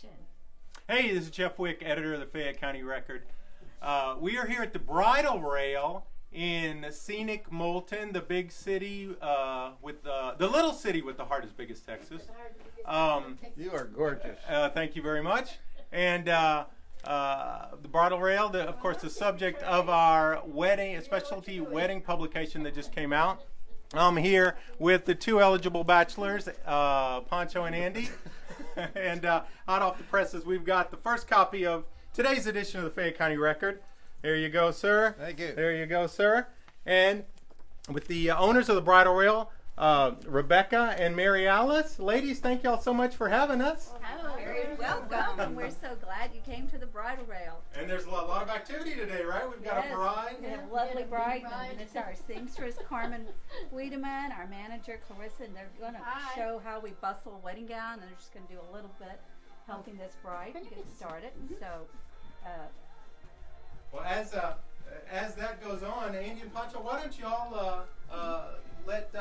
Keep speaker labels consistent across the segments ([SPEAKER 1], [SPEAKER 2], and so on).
[SPEAKER 1] production.
[SPEAKER 2] Hey, this is Jeff Wick, editor of the Fayette County Record. We are here at the Bridal Rail in scenic Moulton, the big city with the little city with the heart as big as Texas.
[SPEAKER 3] You are gorgeous.
[SPEAKER 2] Thank you very much. And the Bridal Rail, of course, the subject of our wedding, a specialty wedding publication that just came out. I'm here with the two eligible bachelors, Pancho and Andy. And hot off the presses, we've got the first copy of today's edition of the Fayette County Record. There you go, sir.
[SPEAKER 3] Thank you.
[SPEAKER 2] There you go, sir. And with the owners of the Bridal Rail, Rebecca and Mary Alice. Ladies, thank y'all so much for having us.
[SPEAKER 1] Oh, very welcome. We're so glad you came to the Bridal Rail.
[SPEAKER 2] And there's a lot of activity today, right? We've got a bride.
[SPEAKER 1] We have a lovely bride. And it's our seamstress, Carmen Wiedemann, our manager, Clarissa, and they're going to show how we bustle a wedding gown, and they're just going to do a little bit helping this bride get started. So,
[SPEAKER 2] well, as that goes on, Andy and Pancho, why don't y'all let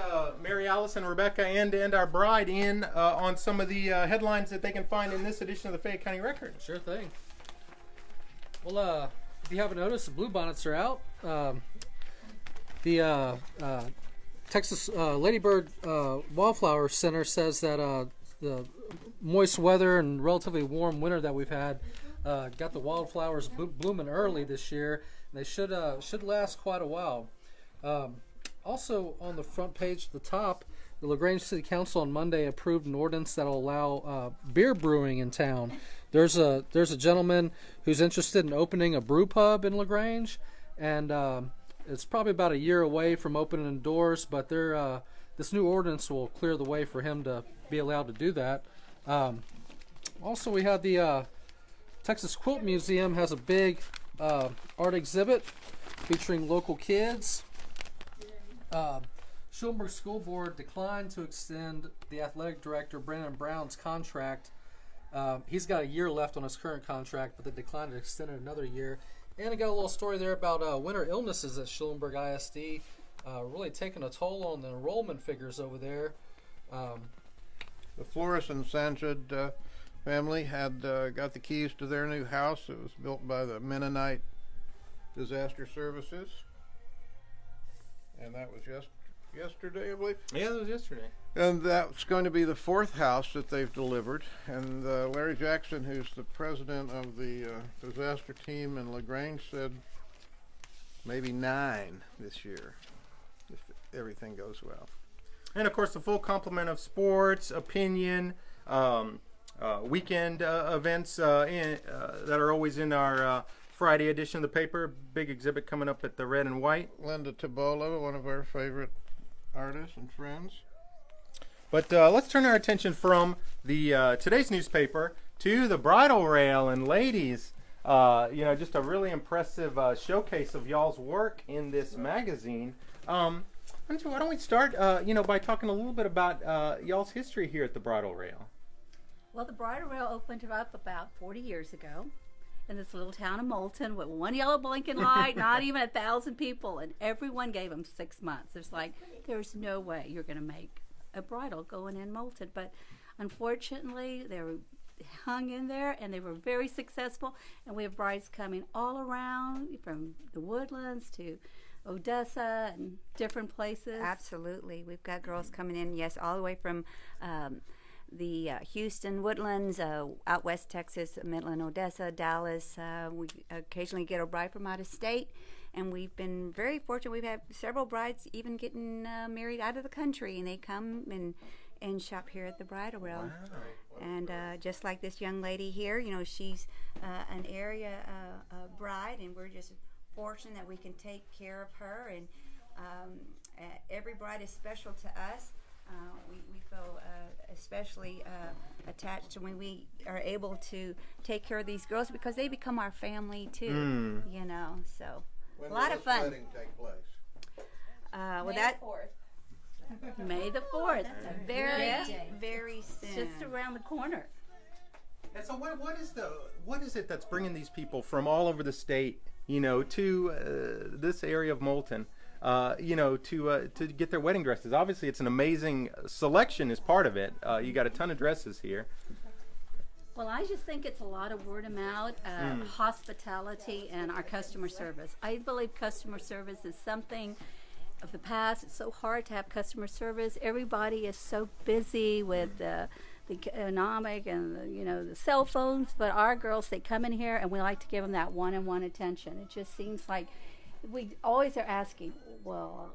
[SPEAKER 2] Mary Alice and Rebecca and our bride in on some of the headlines that they can find in this edition of the Fayette County Record.
[SPEAKER 4] Sure thing. Well, if you haven't noticed, the bluebonnets are out. The Texas Ladybird Wildflower Center says that the moist weather and relatively warm winter that we've had got the wildflowers blooming early this year. And they should last quite a while. Also on the front page at the top, the LaGrange City Council on Monday approved an ordinance that will allow beer brewing in town. There's a gentleman who's interested in opening a brew pub in LaGrange, and it's probably about a year away from opening doors, but this new ordinance will clear the way for him to be allowed to do that. Also, we had the Texas Quilt Museum has a big art exhibit featuring local kids. Schulenburg School Board declined to extend the athletic director Brandon Brown's contract. He's got a year left on his current contract, but they declined to extend it another year. And I got a little story there about winter illnesses at Schulenburg ISD, really taking a toll on the enrollment figures over there.
[SPEAKER 3] The Flores and Sanchez family had got the keys to their new house. It was built by the Mennonite Disaster Services. And that was yesterday, I believe.
[SPEAKER 2] Yeah, that was yesterday.
[SPEAKER 3] And that's going to be the fourth house that they've delivered. And Larry Jackson, who's the president of the disaster team in LaGrange, said maybe 9 this year, if everything goes well.
[SPEAKER 2] And of course, the full complement of sports, opinion, weekend events that are always in our Friday edition of the paper. Big exhibit coming up at the Red and White.
[SPEAKER 3] Linda Tabola, one of our favorite artists and friends.
[SPEAKER 2] But let's turn our attention from the today's newspaper to the Bridal Rail. And ladies, just a really impressive showcase of y'all's work in this magazine. Why don't we start, by talking a little bit about y'all's history here at the Bridal Rail?
[SPEAKER 1] well, the Bridal Rail opened up about 40 years ago in this little town of Moulton with one yellow blinking light, not even 1,000 people, and everyone gave them 6 months. It's like, there's no way you're going to make a bridal going in Moulton. But unfortunately, they were hung in there, and they were very successful. And we have brides coming all around, from the Woodlands to Odessa and different places.
[SPEAKER 5] Absolutely. We've got girls coming in, yes, all the way from the Houston Woodlands, out west Texas, Midland, Odessa, Dallas. We occasionally get a bride from out of state, and we've been very fortunate. We've had several brides even getting married out of the country, and they come and shop here at the Bridal Rail. Wow. And just like this young lady here, you know, she's an area bride, and we're just fortunate that we can take care of her. And every bride is special to us. We feel especially attached to when we are able to take care of these girls, because they become our family too. You know, so
[SPEAKER 3] When
[SPEAKER 5] a lot of fun.
[SPEAKER 3] When does this wedding take place?
[SPEAKER 5] Well,
[SPEAKER 1] May
[SPEAKER 5] that
[SPEAKER 1] 4th. May the 4th. That's a
[SPEAKER 5] very soon.
[SPEAKER 1] It's just around the corner.
[SPEAKER 2] And so what is it that's bringing these people from all over the state, you know, to this area of Moulton, you know, to get their wedding dresses? Obviously, it's an amazing selection as part of it. You got a ton of dresses here.
[SPEAKER 1] Well, I just think it's a lot of word of mouth, hospitality, and our customer service. I believe customer service is something of the past. It's so hard to have customer service. Everybody is so busy with the economic and the cell phones. But our girls, they come in here, and we like to give them that one-on-one attention. It just seems like we always are asking, well,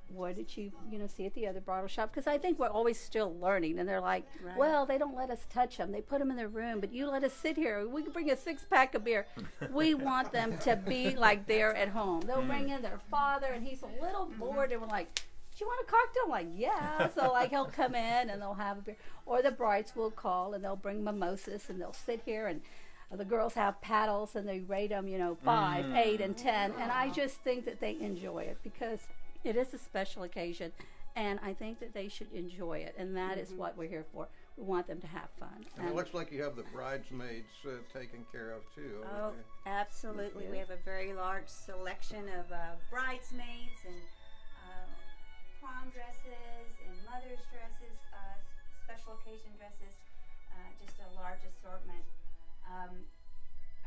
[SPEAKER 1] what did you see at the other bridal shop? Because I think we're always still learning, and they're like,
[SPEAKER 5] Right.
[SPEAKER 1] well, they don't let us touch them. They put them in their room, but you let us sit here. We can bring a 6-pack of beer. We want them to be like they're at home. They'll bring in their father, and he's a little bored, and we're like, do you want a cocktail? I'm like, yeah. So like he'll come in, and they'll have a beer. Or the brides will call, and they'll bring mimosas, and they'll sit here, and the girls have paddles, and they rate them, 5, 8, and 10. And I just think that they enjoy it because it is a special occasion, and I think that they should enjoy it, and that is what we're here for. We want them to have fun.
[SPEAKER 3] And it looks like you have the bridesmaids taken care of too.
[SPEAKER 5] Oh, absolutely. We have a very large selection of bridesmaids and prom dresses and mother's dresses, special occasion dresses, just a large assortment.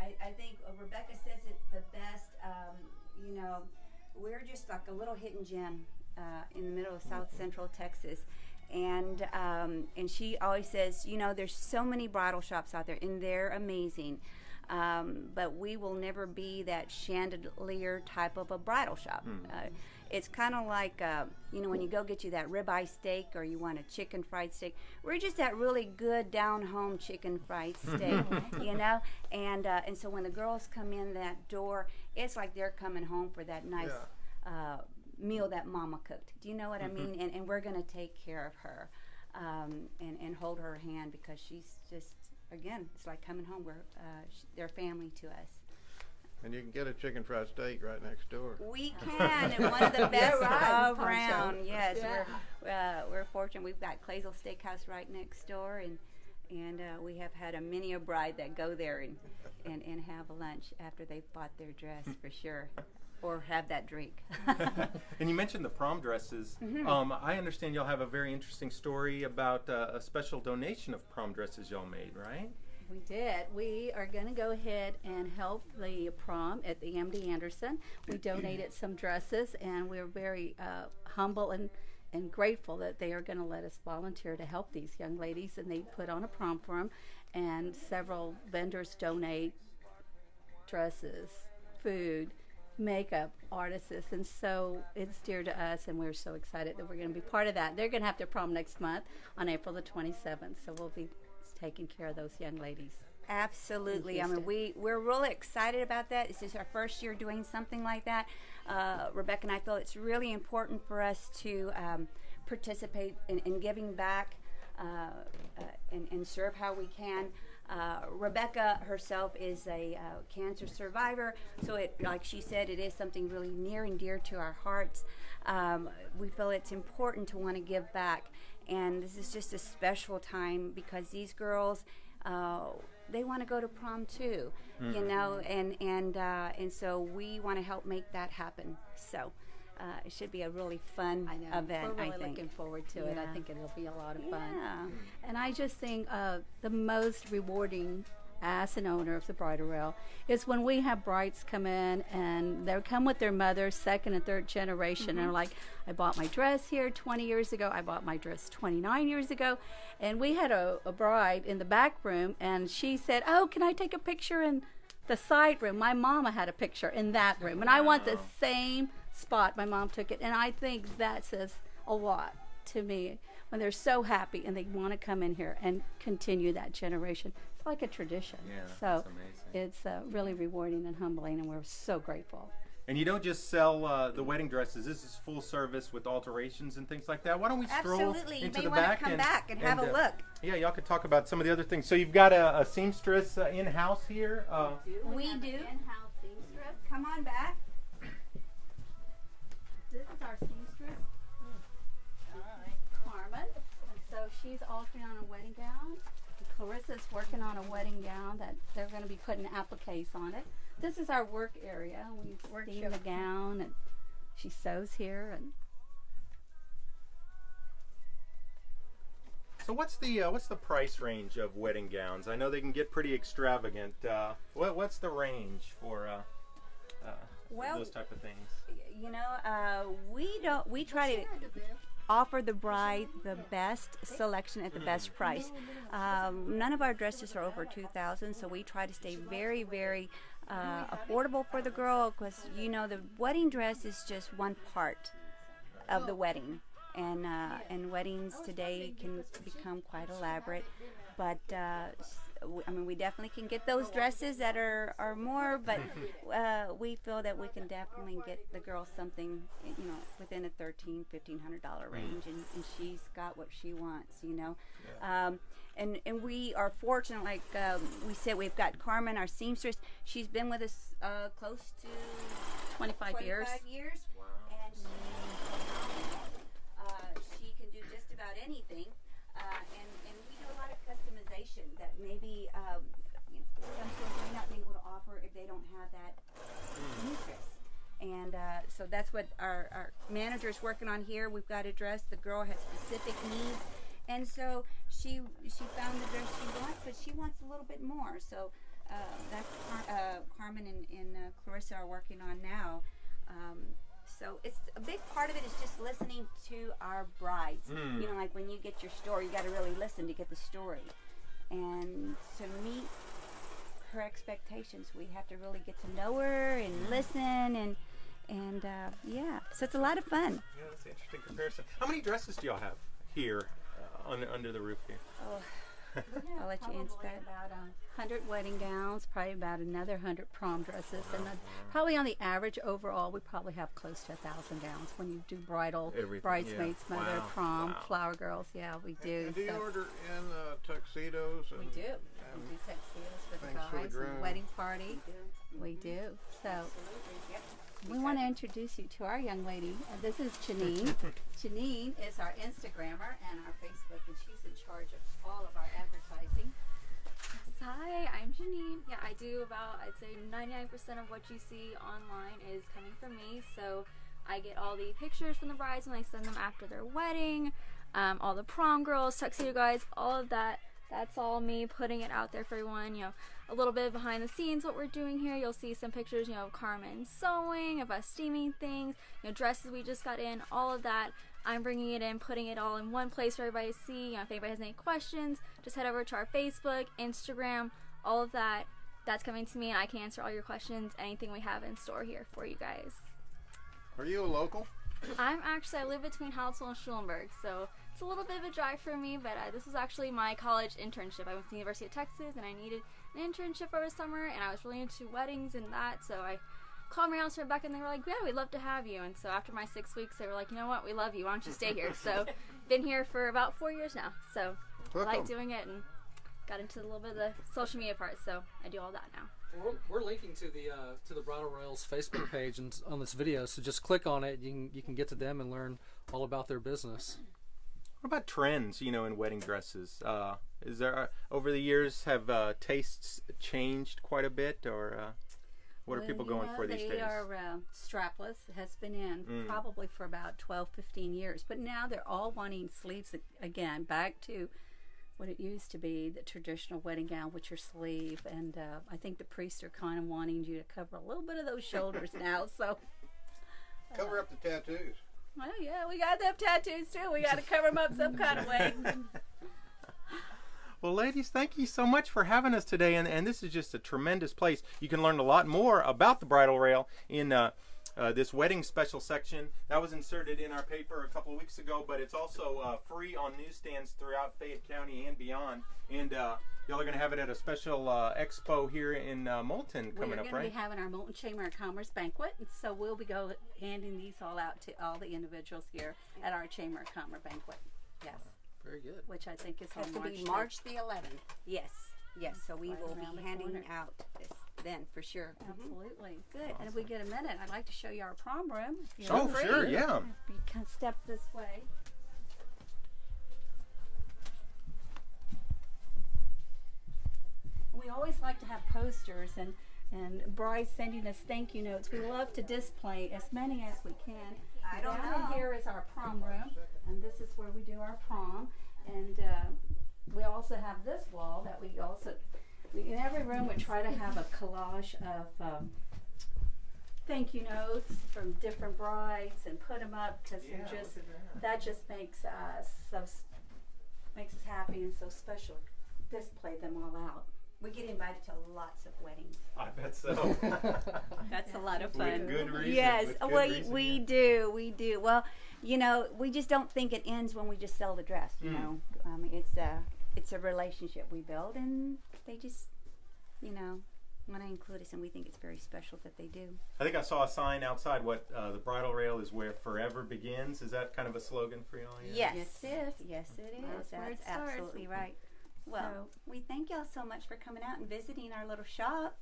[SPEAKER 5] I think Rebecca says it the best. We're just like a little hidden gem in the middle of South Central Texas. And she always says, there's so many bridal shops out there, and they're amazing. But we will never be that chandelier type of a bridal shop. It's kind of like, when you go get you that ribeye steak or you want a chicken fried steak. We're just that really good down-home chicken fried steak, And so when the girls come in that door, it's like they're coming home for that nice meal that Mama cooked. Do you know what I mean? And we're going to take care of her and hold her hand because she's just, again, it's like coming home. They're family to us.
[SPEAKER 3] And you can get a chicken fried steak right next door.
[SPEAKER 5] We can, and one of the best
[SPEAKER 1] right,
[SPEAKER 5] around. Yes,
[SPEAKER 1] yeah.
[SPEAKER 5] we're fortunate. We've got Claysville Steakhouse right next door, and we have had many a bride that go there and have lunch after they've bought their dress for sure, or have that drink.
[SPEAKER 2] And you mentioned the prom dresses. I understand y'all have a very interesting story about a special donation of prom dresses y'all made, right?
[SPEAKER 1] We did. We are going to go ahead and help the prom at the MD Anderson. We donated some dresses, and we're very humble and grateful that they are going to let us volunteer to help these young ladies, and they put on a prom for them, and several vendors donate dresses, food, makeup artists, and so it's dear to us, and we're so excited that we're going to be part of that. They're going to have their prom next month on April the 27th, so we'll be taking care of those young ladies.
[SPEAKER 5] Absolutely. I mean, we're really excited about that. This is our first year doing something like that. Rebecca and I feel it's really important for us to participate in giving back and serve how we can. Rebecca herself is a cancer survivor, so like she said, it is something really near and dear to our hearts. We feel it's important to want to give back, and this is just a special time because these girls, they want to go to prom too, and so we want to help make that happen. So it should be a really fun event.
[SPEAKER 1] We're really looking forward to it. I think it'll be a lot of fun. And I just think the most rewarding as an owner of the Bridal Rail is when we have brides come in and they come with their mother, second and third generation, and they're like, I bought my dress here 20 years ago, I bought my dress 29 years ago. And we had a bride in the back room, and she said, oh, can I take a picture in the side room? My mama had a picture in that room, and I want the same spot my mom took it. And I think that says a lot to me when they're so happy and they want to come in here and continue that generation. It's like a tradition. So
[SPEAKER 2] that's amazing.
[SPEAKER 1] It's really rewarding and humbling, and we're so grateful.
[SPEAKER 2] And you don't just sell the wedding dresses. This is full service with alterations and things like that. Why don't we stroll
[SPEAKER 5] Absolutely.
[SPEAKER 2] into
[SPEAKER 5] You
[SPEAKER 2] the
[SPEAKER 5] may want
[SPEAKER 2] back
[SPEAKER 5] to come back and have a look.
[SPEAKER 2] Yeah, y'all could talk about some of the other things. So you've got a seamstress in-house here.
[SPEAKER 5] We do.
[SPEAKER 1] In-house seamstress.
[SPEAKER 5] Come on back.
[SPEAKER 1] This is our seamstress, Carmen. And so she's altering on a wedding gown. Clarissa's working on a wedding gown that they're going to be putting appliques on it. This is our work area. We steam the gown, and she sews here. And
[SPEAKER 2] So what's the price range of wedding gowns? I know they can get pretty extravagant. What's the range for
[SPEAKER 5] Well,
[SPEAKER 2] those type of things?
[SPEAKER 5] You know, we try to offer the bride the best selection at the best price. None of our dresses are over $2,000, so we try to stay very, very affordable for the girl, because you know the wedding dress is just one part of the wedding, and weddings today can become quite elaborate. But I mean, we definitely can get those dresses that are more, but we feel that we can definitely get the girl something, you know, within a $1,300-1,500 range, and she's got what she wants, you know. And we are fortunate, like we said, we've got Carmen, our seamstress. She's been with us close to
[SPEAKER 1] 25 years.
[SPEAKER 5] Wow. And she can do just about anything. And we do a lot of customization that maybe some stores may not be able to offer if they don't have that seamstress. And so that's what our manager is working on here. We've got a dress. The girl has specific needs. And so she found the dress she wants, but she wants a little bit more. So that's Carmen and Clarissa are working on now. So it's a big part of it is just listening to our brides. You know, like when you get your story, you got to really listen to get the story. And to meet her expectations, we have to really get to know her and listen and yeah. So it's a lot of fun.
[SPEAKER 2] Yeah, that's an interesting comparison. How many dresses do y'all have here under the roof here?
[SPEAKER 5] Oh, I'll let you answer that.
[SPEAKER 1] About 100 wedding gowns, probably about another 100 prom dresses, and probably on the average overall, we probably have close to 1,000 gowns when you do bridal,
[SPEAKER 2] Everything,
[SPEAKER 1] bridesmaids,
[SPEAKER 2] yeah.
[SPEAKER 1] mother,
[SPEAKER 2] Wow,
[SPEAKER 1] prom,
[SPEAKER 2] wow.
[SPEAKER 1] flower girls. Yeah, we do.
[SPEAKER 3] And do you
[SPEAKER 1] So
[SPEAKER 3] order in tuxedos? And,
[SPEAKER 1] we do.
[SPEAKER 3] and
[SPEAKER 1] We do tuxedos for the
[SPEAKER 3] things for the
[SPEAKER 1] guys,
[SPEAKER 3] groom.
[SPEAKER 1] and wedding party. We do. So we want to introduce you to our young lady. This is Janine. Janine is our Instagrammer and our Facebook, and she's in charge of all of our advertising.
[SPEAKER 6] Hi, I'm Janine. Yeah, I do about, I'd say 99% of what you see online is coming from me. So I get all the pictures from the brides when I send them after their wedding, all the prom girls, tuxedo guys, all of that. That's all me putting it out there for everyone. You know, a little bit behind the scenes what we're doing here. You'll see some pictures, you know, of Carmen sewing, of us steaming things, you know, dresses we just got in, all of that. I'm bringing it in, putting it all in one place for everybody to see. You know, if anybody has any questions, just head over to our Facebook, Instagram, all of that. That's coming to me, and I can answer all your questions, anything we have in store here for you guys.
[SPEAKER 3] Are you a local?
[SPEAKER 6] I live between Halsell and Schulenburg, so it's a little bit of a drive for me, but this was actually my college internship. I went to the University of Texas, and I needed an internship over summer, and I was really into weddings and that, so I called my house back, and they were like, yeah, we'd love to have you. And so after my 6 weeks, they were like, you know what, we love you, why don't you stay here? So been here for about 4 years now, so I like doing it, and got into a little bit of the social media part, so I do all that now.
[SPEAKER 4] We're linking to the Bridal Royals Facebook page and on this video, so just click on it. You can get to them and learn all about their business.
[SPEAKER 2] What about trends, you know, in wedding dresses? Is there over the years have tastes changed quite a bit, or what are people going for these days?
[SPEAKER 1] They are strapless. It has been in probably for about 12, 15 years, but now they're all wanting sleeves again, back to what it used to be, the traditional wedding gown with your sleeve, and I think the priests are kind of wanting you to cover a little bit of those shoulders now. So
[SPEAKER 3] Cover up the tattoos.
[SPEAKER 1] well, yeah, we got them tattoos too. We got to cover them up some kind of way.
[SPEAKER 2] Well, ladies, thank you so much for having us today, and this is just a tremendous place. You can learn a lot more about the Bridal Rail in this wedding special section. That was inserted in our paper a couple of weeks ago, but it's also free on newsstands throughout Fayette County and beyond. And y'all are going to have it at a special expo here in Moulton coming up, right?
[SPEAKER 1] We're going to be having our Moulton Chamber of Commerce banquet, and so we'll be handing these all out to all the individuals here at our Chamber of Commerce banquet. Yes.
[SPEAKER 4] Very good.
[SPEAKER 1] Which I think is
[SPEAKER 5] Has to
[SPEAKER 1] on
[SPEAKER 5] be
[SPEAKER 1] March
[SPEAKER 5] March the 11th. Yes, yes. So we
[SPEAKER 1] Right
[SPEAKER 5] will
[SPEAKER 1] around
[SPEAKER 5] be
[SPEAKER 1] the
[SPEAKER 5] handing
[SPEAKER 1] corner.
[SPEAKER 5] out this then for sure.
[SPEAKER 1] Absolutely. Good. And if we get a minute, I'd like to show you our prom room. If
[SPEAKER 2] Oh,
[SPEAKER 1] you're free.
[SPEAKER 2] sure, yeah.
[SPEAKER 1] You can step this way. We always like to have posters and brides sending us thank you notes. We love to display as many as we can.
[SPEAKER 5] I don't
[SPEAKER 1] Down in
[SPEAKER 5] know.
[SPEAKER 1] here is our prom room, and this is where we do our prom. And we also have this wall that we in every room we try to have a collage of thank you notes from different brides and put them up because that just makes us happy and so special. Display them all out.
[SPEAKER 5] We get invited to lots of weddings.
[SPEAKER 2] I bet so.
[SPEAKER 5] That's a lot of fun.
[SPEAKER 2] With good reason.
[SPEAKER 5] Yes,
[SPEAKER 2] with good
[SPEAKER 5] well,
[SPEAKER 2] reason,
[SPEAKER 5] we
[SPEAKER 2] yeah.
[SPEAKER 5] do. We do. Well, you know, we just don't think it ends when we just sell the dress. You know, it's a relationship we build, and they just, you know, want to include us, and we think it's very special that they do.
[SPEAKER 2] I think I saw a sign outside. What the bridal rail is where forever begins. Is that kind of a slogan for y'all? Yeah?
[SPEAKER 5] Yes,
[SPEAKER 1] Yes, it is.
[SPEAKER 5] Yes, it is.
[SPEAKER 1] That's where it
[SPEAKER 5] That's
[SPEAKER 1] starts.
[SPEAKER 5] absolutely right. Well, we thank y'all so much for coming out and visiting our little shop.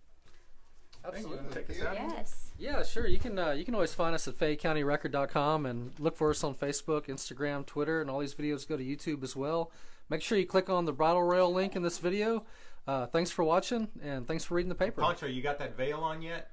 [SPEAKER 4] Absolutely.
[SPEAKER 2] Take us out.
[SPEAKER 5] Yes.
[SPEAKER 4] Yeah, sure. You can always find us at FayetteCountyRecord.com and look for us on Facebook, Instagram, Twitter, and all these videos go to YouTube as well. Make sure you click on the bridal rail link in this video. Thanks for watching, and thanks for reading the paper.
[SPEAKER 2] Poncho, you got that veil on yet?